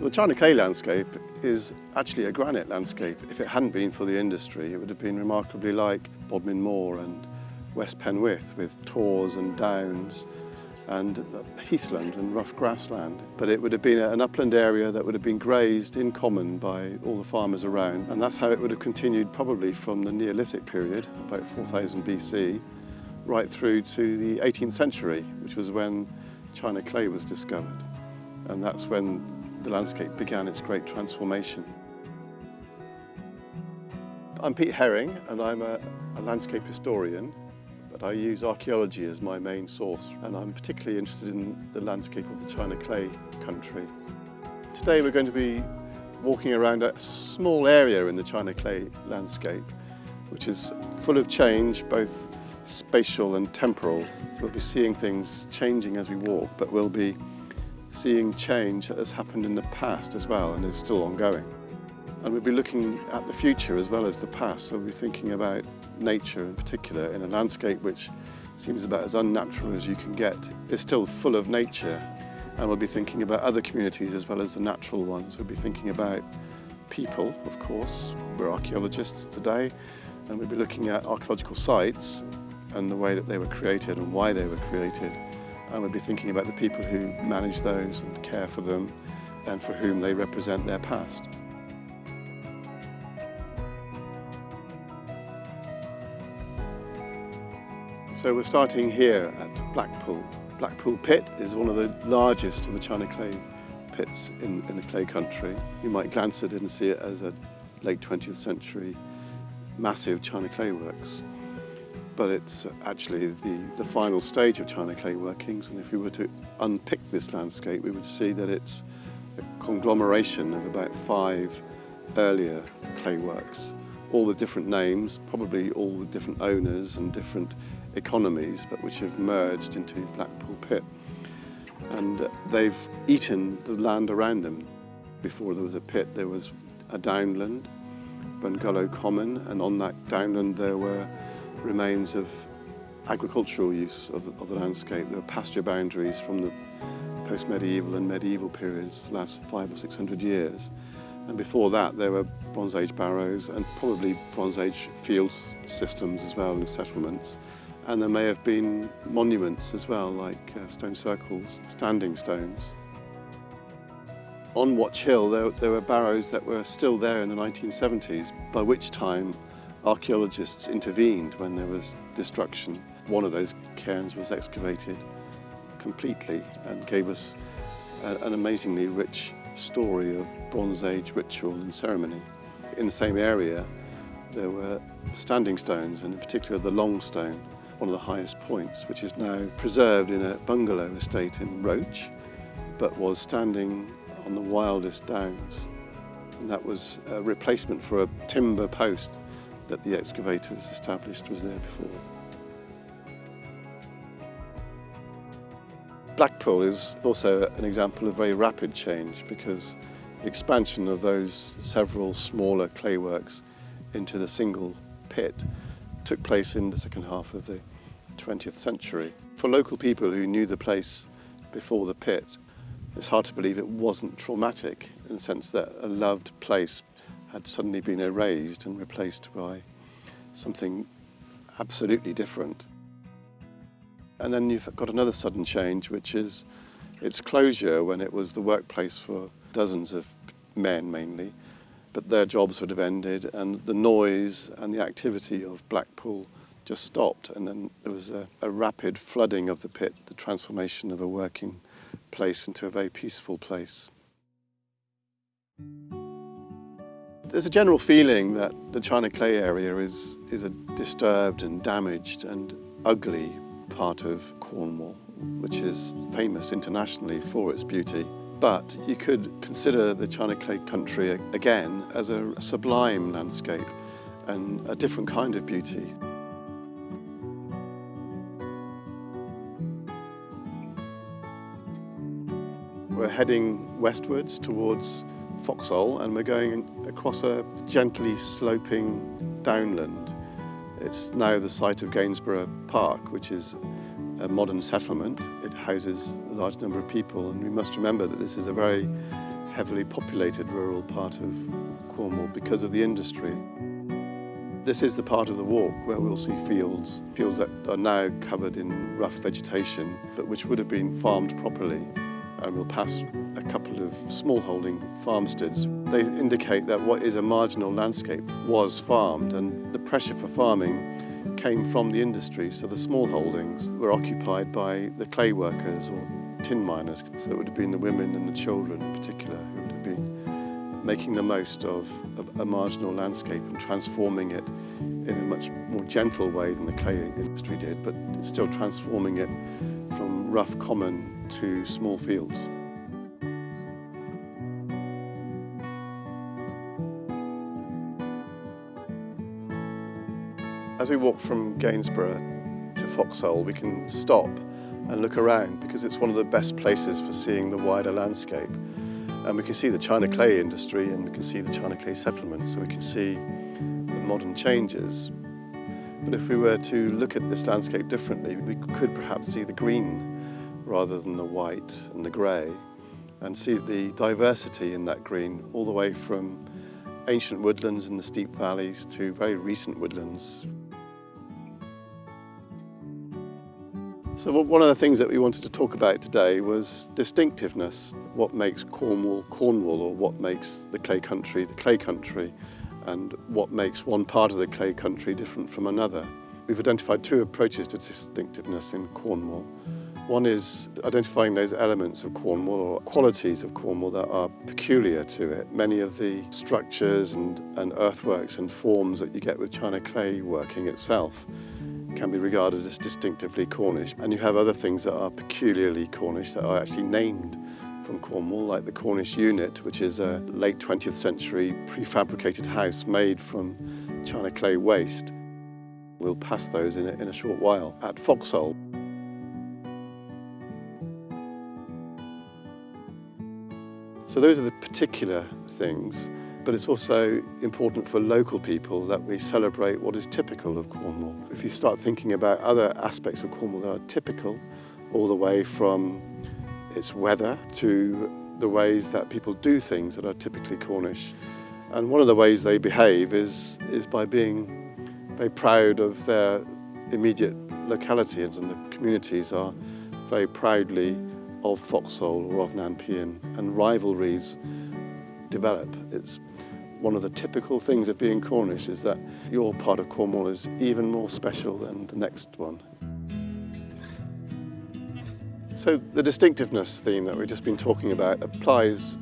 The China clay landscape is actually a granite landscape. If it hadn't been for the industry, it would have been remarkably like Bodmin Moor and West Penwith, with tors and downs and heathland and rough grassland. But it would have been an upland area that would have been grazed in common by all the farmers around, and that's how it would have continued probably from the Neolithic period, about 4000 BC, right through to the 18th century, which was when China clay was discovered. And that's when the landscape began its great transformation. I'm Pete Herring, and I'm a landscape historian, but I use archaeology as my main source, and I'm particularly interested in the landscape of the China clay country. Today we're going to be walking around a small area in the China clay landscape, which is full of change, both spatial and temporal. So we'll be seeing things changing as we walk, but we'll be seeing change that has happened in the past as well and is still ongoing. And we'll be looking at the future as well as the past, so we'll be thinking about nature in particular in a landscape which seems about as unnatural as you can get. It's still full of nature, and we'll be thinking about other communities as well as the natural ones. We'll be thinking about people, of course. We're archaeologists today, and we'll be looking at archaeological sites and the way that they were created and why they were created. And we'll be thinking about the people who manage those and care for them and for whom they represent their past. So we're starting here at Blackpool. Blackpool Pit is one of the largest of the China clay pits in the clay country. You might glance at it and see it as a late 20th century massive China clay works. But it's actually the final stage of China clay workings, and if we were to unpick this landscape, we would see that it's a conglomeration of about 5 earlier clay works, all with different names, probably all with different owners and different economies, but which have merged into Blackpool Pit. And they've eaten the land around them. Before there was a pit, there was a downland, Bungalow Common, and on that downland there were remains of agricultural use of the landscape. There were pasture boundaries from the post-medieval and medieval periods, the last 500 or 600 years. And before that there were Bronze Age barrows and probably Bronze Age field systems as well and settlements. And there may have been monuments as well, like stone circles, standing stones. On Watch Hill there were barrows that were still there in the 1970s, by which time archaeologists intervened when there was destruction. One of those cairns was excavated completely and gave us an amazingly rich story of Bronze Age ritual and ceremony. In the same area there were standing stones, and in particular the Long Stone, one of the highest points, which is now preserved in a bungalow estate in Roach, but was standing on the wildest downs. And that was a replacement for a timber post that the excavators established was there before. Blackpool is also an example of very rapid change, because the expansion of those several smaller clay works into the single pit took place in the second half of the 20th century. For local people who knew the place before the pit, it's hard to believe it wasn't traumatic, in the sense that a loved place had suddenly been erased and replaced by something absolutely different. And then you've got another sudden change, which is its closure when it was the workplace for dozens of men mainly, but their jobs would have ended and the noise and the activity of Blackpool just stopped, and then there was a rapid flooding of the pit, the transformation of a working place into a very peaceful place. There's a general feeling that the China clay area is a disturbed and damaged and ugly part of Cornwall, which is famous internationally for its beauty. But you could consider the China clay country again as a sublime landscape and a different kind of beauty. We're heading westwards towards Foxhole, and we're going across a gently sloping downland. It's now the site of Gainsborough Park, which is a modern settlement. It houses a large number of people, and we must remember that this is a very heavily populated rural part of Cornwall because of the industry. This is the part of the walk where we'll see fields that are now covered in rough vegetation, but which would have been farmed properly. And we'll pass a couple of smallholding farmsteads. They indicate that what is a marginal landscape was farmed, and the pressure for farming came from the industry. So the smallholdings were occupied by the clay workers or tin miners. So it would have been the women and the children in particular who would have been making the most of a marginal landscape and transforming it in a much more gentle way than the clay industry did, but still transforming it from rough common to small fields. As we walk from Gainsborough to Foxhole, we can stop and look around because it's one of the best places for seeing the wider landscape. And we can see the China clay industry and we can see the China clay settlement, so we can see the modern changes. But if we were to look at this landscape differently, we could perhaps see the green rather than the white and the grey, and see the diversity in that green all the way from ancient woodlands in the steep valleys to very recent woodlands. So one of the things that we wanted to talk about today was distinctiveness. What makes Cornwall, Cornwall, or what makes the clay country, and what makes one part of the clay country different from another. We've identified two approaches to distinctiveness in Cornwall. One is identifying those elements of Cornwall or qualities of Cornwall that are peculiar to it. Many of the structures and earthworks and forms that you get with China clay working itself can be regarded as distinctively Cornish. And you have other things that are peculiarly Cornish that are actually named from Cornwall, like the Cornish unit, which is a late 20th century prefabricated house made from China clay waste. We'll pass those in a short while at Foxhole. So those are the particular things, but it's also important for local people that we celebrate what is typical of Cornwall. If you start thinking about other aspects of Cornwall that are typical, all the way from its weather to the ways that people do things that are typically Cornish. And one of the ways they behave is by being very proud of their immediate localities, and the communities are very proudly of Foxhole or of Nanpian, and rivalries develop. It's one of the typical things of being Cornish is that your part of Cornwall is even more special than the next one. So the distinctiveness theme that we've just been talking about applies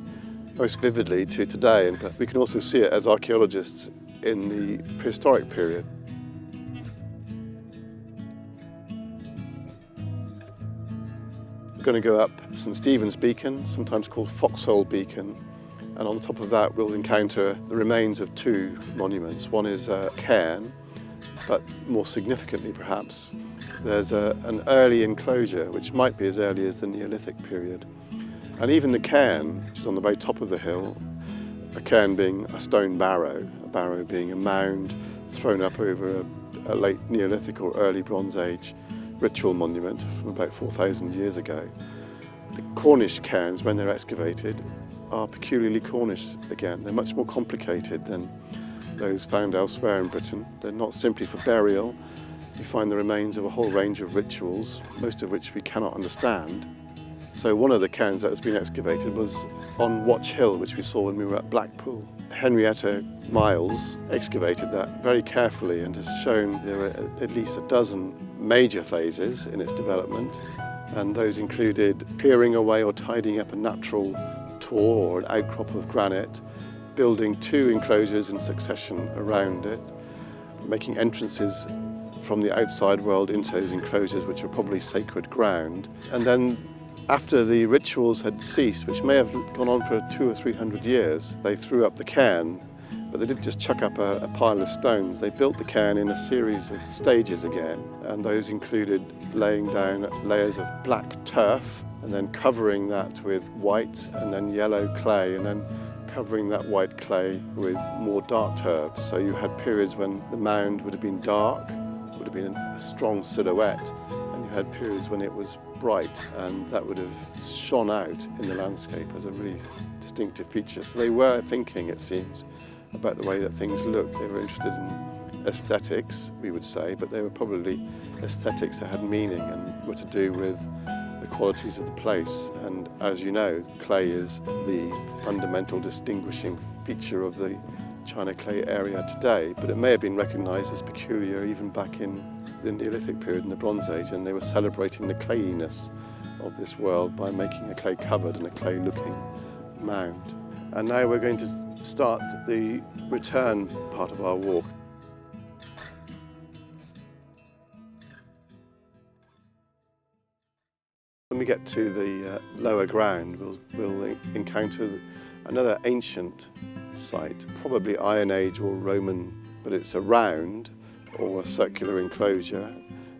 most vividly to today, but we can also see it as archaeologists in the prehistoric period. We're going to go up St Stephen's Beacon, sometimes called Foxhole Beacon, and on top of that we'll encounter the remains of two monuments. One is a cairn, but more significantly perhaps, there's an early enclosure which might be as early as the Neolithic period. And even the cairn, which is on the very top of the hill, a cairn being a stone barrow, a barrow being a mound thrown up over a late Neolithic or early Bronze Age ritual monument from about 4,000 years ago. The Cornish cairns, when they're excavated, are peculiarly Cornish again. They're much more complicated than those found elsewhere in Britain. They're not simply for burial. You find the remains of a whole range of rituals, most of which we cannot understand. So one of the cairns that has been excavated was on Watch Hill, which we saw when we were at Blackpool. Henrietta Miles excavated that very carefully and has shown there are at least a dozen major phases in its development, and those included clearing away or tidying up a natural tor or an outcrop of granite, building two enclosures in succession around it, making entrances from the outside world into those enclosures, which were probably sacred ground. And then after the rituals had ceased, which may have gone on for 200 or 300 years, they threw up the cairn, but they didn't just chuck up a pile of stones. They built the cairn in a series of stages again, and those included laying down layers of black turf and then covering that with white and then yellow clay, and then covering that white clay with more dark turf. So you had periods when the mound would have been dark, would have been a strong silhouette, and you had periods when it was bright, and that would have shone out in the landscape as a really distinctive feature. So they were thinking, it seems, about the way that things looked. They were interested in aesthetics, we would say, but they were probably aesthetics that had meaning and were to do with the qualities of the place. And as you know, clay is the fundamental distinguishing feature of the China clay area today, but it may have been recognised as peculiar even back in the Neolithic period in the Bronze Age, and they were celebrating the clayiness of this world by making a clay cupboard and a clay looking mound. And now we're going to start the return part of our walk. When we get to the lower ground, we'll encounter another ancient site, probably Iron Age or Roman, but it's a round or a circular enclosure.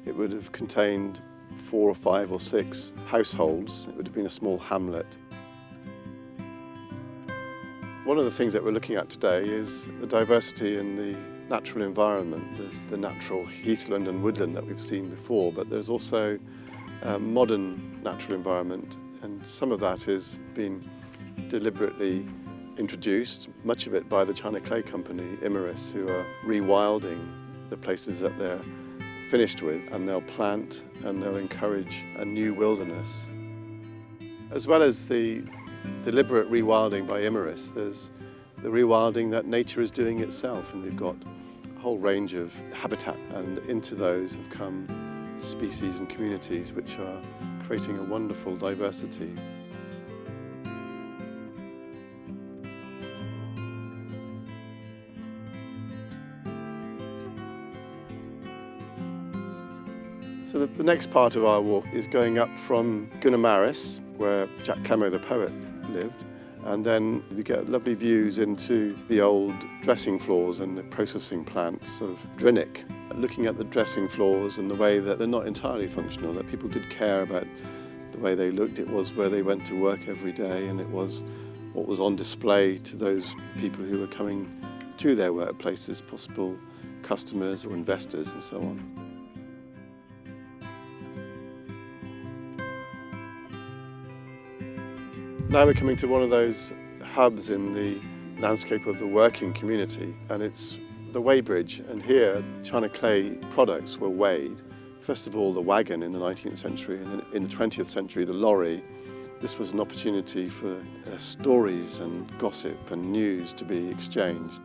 It would have contained 4 or 5 or 6 households. It would have been a small hamlet. One of the things that we're looking at today is the diversity in the natural environment. There's the natural heathland and woodland that we've seen before, but there's also modern natural environment, and some of that is being deliberately introduced, much of it by the China Clay Company, Imerys, who are rewilding the places that they're finished with, and they'll plant and they'll encourage a new wilderness. As well as the deliberate rewilding by Imerys, there's the rewilding that nature is doing itself, and we've got a whole range of habitat, and into those have come species and communities which are creating a wonderful diversity. So the next part of our walk is going up from Gunnamaris, where Jack Clemmo the poet lived, and then we get lovely views into the old dressing floors and the processing plants of Drinwick. Looking at the dressing floors and the way that they're not entirely functional, that people did care about the way they looked. It was where they went to work every day, and it was what was on display to those people who were coming to their workplaces, possible customers or investors and so on. Now we're coming to one of those hubs in the landscape of the working community, and it's the weighbridge. And here China clay products were weighed. First of all, the wagon in the 19th century, and then in the 20th century the lorry. This was an opportunity for stories and gossip and news to be exchanged.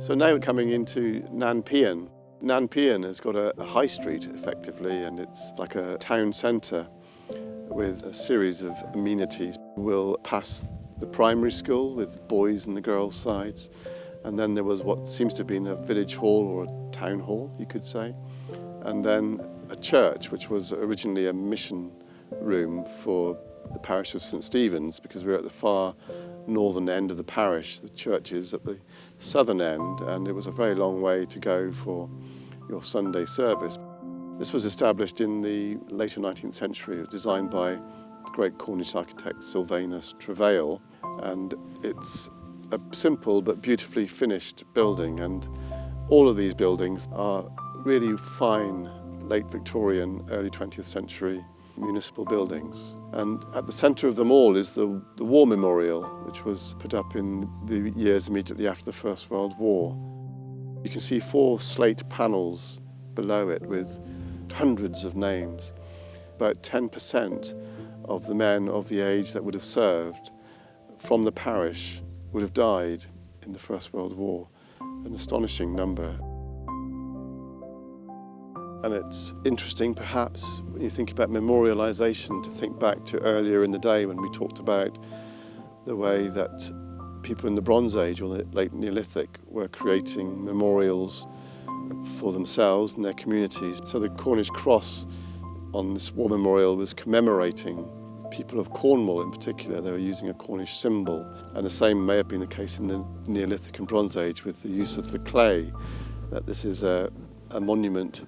So now we're coming into Nan Pian. Nan Pian has got a high street, effectively, and it's like a town centre with a series of amenities. We'll pass the primary school with boys and the girls' sides, and then there was what seems to have been a village hall or a town hall, you could say, and then a church, which was originally a mission room for the parish of St Stephen's, because we're at the far northern end of the parish. The church is at the southern end, and it was a very long way to go for your Sunday service. This was established in the later 19th century. It was designed by the great Cornish architect Sylvanus Travail, and it's a simple but beautifully finished building, and all of these buildings are really fine late Victorian, early 20th century municipal buildings. And at the centre of them all is the War Memorial, which was put up in the years immediately after the First World War. You can see 4 slate panels below it with hundreds of names. About 10% of the men of the age that would have served from the parish would have died in the First World War, an astonishing number. And it's interesting, perhaps, when you think about memorialisation, to think back to earlier in the day when we talked about the way that people in the Bronze Age or the late Neolithic were creating memorials for themselves and their communities. So the Cornish cross on this war memorial was commemorating the people of Cornwall in particular. They were using a Cornish symbol, and the same may have been the case in the Neolithic and Bronze Age with the use of the clay, that this is a monument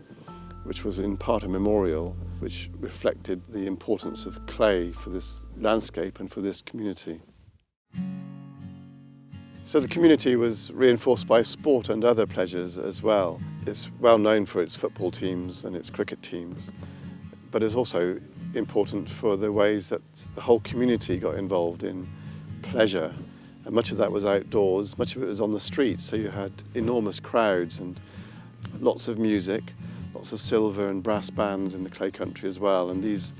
which was in part a memorial, which reflected the importance of clay for this landscape and for this community. So the community was reinforced by sport and other pleasures as well. It's well known for its football teams and its cricket teams, but it's also important for the ways that the whole community got involved in pleasure. And much of that was outdoors, much of it was on the streets, so you had enormous crowds and lots of music, lots of silver and brass bands in the clay country as well, and these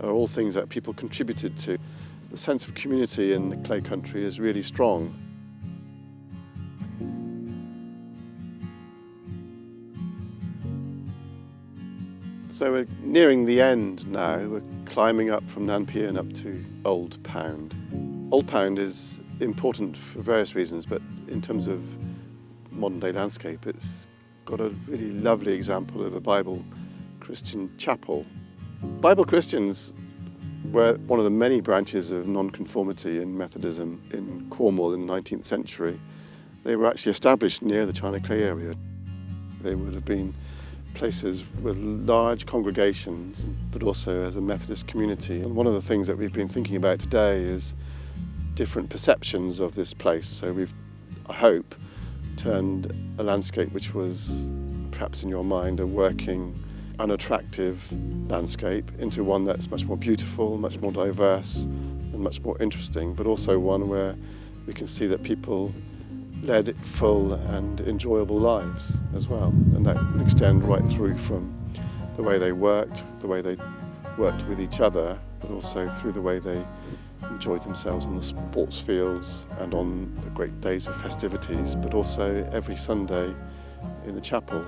are all things that people contributed to. The sense of community in the clay country is really strong. So we're nearing the end now. We're climbing up from Nanpian up to Old Pound. Old Pound is important for various reasons, but in terms of modern day landscape, it's got a really lovely example of a Bible Christian chapel. Bible Christians were one of the many branches of non-conformity in Methodism in Cornwall in the 19th century. They were actually established near the China Clay area. They would have been places with large congregations, but also as a Methodist community. And one of the things that we've been thinking about today is different perceptions of this place. So we've, I hope, turned a landscape which was perhaps in your mind a working, unattractive landscape into one that's much more beautiful, much more diverse and much more interesting, but also one where we can see that people led full and enjoyable lives as well. And that would extend right through from the way they worked with each other, but also through the way they enjoyed themselves on the sports fields and on the great days of festivities, but also every Sunday in the chapel.